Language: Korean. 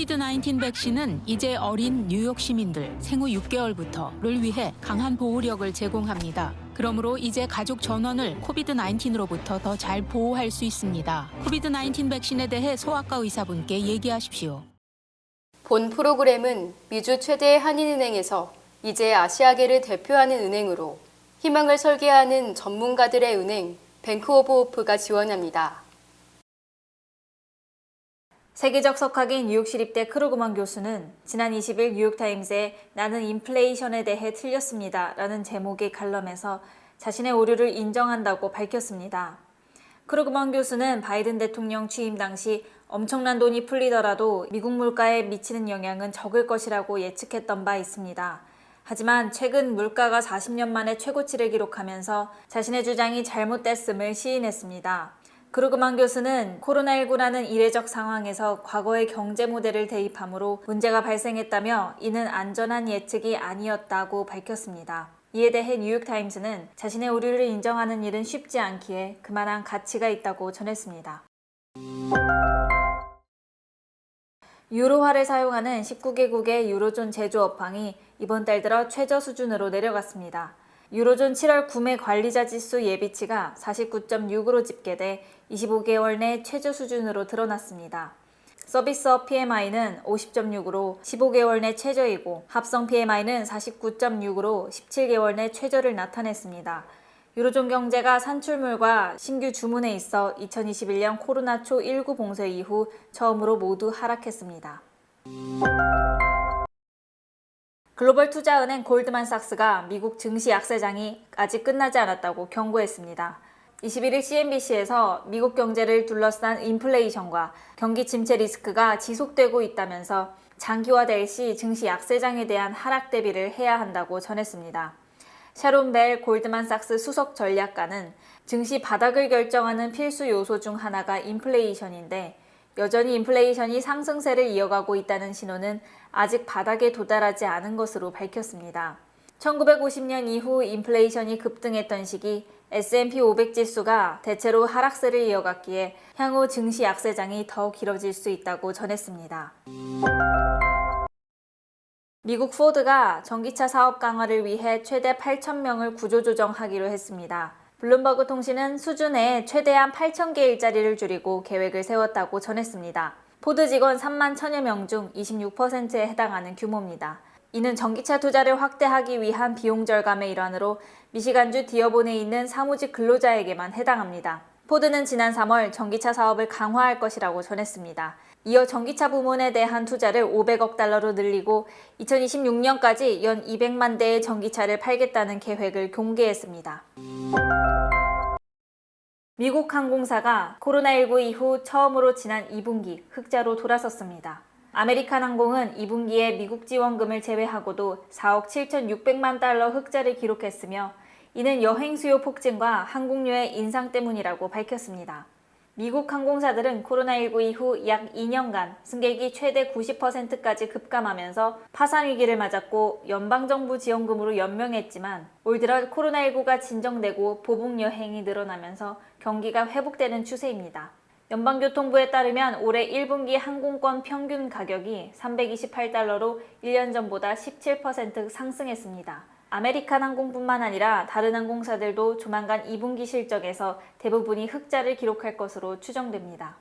코비드-19 백신은 이제 어린 뉴욕 시민들 생후 6개월부터를 위해 강한 보호력을 제공합니다. 그러므로 이제 가족 전원을 코비드-19로부터 더 잘 보호할 수 있습니다. 코비드-19 백신에 대해 소아과 의사분께 얘기하십시오. 본 프로그램은 미주 최대의 한인은행에서 이제 아시아계를 대표하는 은행으로 희망을 설계하는 전문가들의 은행 뱅크 오브 호프가 지원합니다. 세계적 석학인 뉴욕시립대 크루그먼 교수는 지난 20일 뉴욕타임스에 나는 인플레이션에 대해 틀렸습니다 라는 제목의 칼럼에서 자신의 오류를 인정한다고 밝혔습니다. 크루그먼 교수는 바이든 대통령 취임 당시 엄청난 돈이 풀리더라도 미국 물가에 미치는 영향은 적을 것이라고 예측했던 바 있습니다. 하지만 최근 물가가 40년 만에 최고치를 기록하면서 자신의 주장이 잘못됐음을 시인했습니다. 크루그먼 교수는 코로나19라는 이례적 상황에서 과거의 경제 모델을 대입함으로 문제가 발생했다며 이는 안전한 예측이 아니었다고 밝혔습니다. 이에 대해 뉴욕타임스는 자신의 오류를 인정하는 일은 쉽지 않기에 그만한 가치가 있다고 전했습니다. 유로화를 사용하는 19개국의 유로존 제조업황이 이번 달 들어 최저 수준으로 내려갔습니다. 유로존 7월 구매 관리자 지수 예비치가 49.6으로 집계돼 25개월 내 최저 수준으로 드러났습니다. 서비스업 PMI는 50.6으로 15개월 내 최저이고 합성 PMI는 49.6으로 17개월 내 최저를 나타냈습니다. 유로존 경제가 산출물과 신규 주문에 있어 2021년 코로나 초19 봉쇄 이후 처음으로 모두 하락했습니다. 글로벌 투자은행 골드만삭스가 미국 증시 약세장이 아직 끝나지 않았다고 경고했습니다. 21일 CNBC에서 미국 경제를 둘러싼 인플레이션과 경기 침체 리스크가 지속되고 있다면서 장기화될 시 증시 약세장에 대한 하락 대비를 해야 한다고 전했습니다. 샤론 벨 골드만삭스 수석 전략가는 증시 바닥을 결정하는 필수 요소 중 하나가 인플레이션인데 여전히 인플레이션이 상승세를 이어가고 있다는 신호는 아직 바닥에 도달하지 않은 것으로 밝혔습니다. 1950년 이후 인플레이션이 급등했던 시기 S&P 500 지수가 대체로 하락세를 이어갔기에 향후 증시 약세장이 더 길어질 수 있다고 전했습니다. 미국 포드가 전기차 사업 강화를 위해 최대 8,000명을 구조조정하기로 했습니다. 블룸버그 통신은 수주 내에 최대한 8,000개 일자리를 줄이고 계획을 세웠다고 전했습니다. 포드 직원 3만 1,000여 명 중 26%에 해당하는 규모입니다. 이는 전기차 투자를 확대하기 위한 비용 절감의 일환으로 미시간주 디어본에 있는 사무직 근로자에게만 해당합니다. 포드는 지난 3월 전기차 사업을 강화할 것이라고 전했습니다. 이어 전기차 부문에 대한 투자를 500억 달러로 늘리고 2026년까지 연 200만 대의 전기차를 팔겠다는 계획을 공개했습니다. 미국 항공사가 코로나19 이후 처음으로 지난 2분기 흑자로 돌아섰습니다. 아메리칸 항공은 2분기에 미국 지원금을 제외하고도 4억 7,600만 달러 흑자를 기록했으며 이는 여행 수요 폭증과 항공료의 인상 때문이라고 밝혔습니다. 미국 항공사들은 코로나19 이후 약 2년간 승객이 최대 90%까지 급감하면서 파산 위기를 맞았고 연방정부 지원금으로 연명했지만 올 들어 코로나19가 진정되고 보복 여행이 늘어나면서 경기가 회복되는 추세입니다. 연방교통부에 따르면 올해 1분기 항공권 평균 가격이 328달러로 1년 전보다 17% 상승했습니다. 아메리칸 항공뿐만 아니라 다른 항공사들도 조만간 2분기 실적에서 대부분이 흑자를 기록할 것으로 추정됩니다.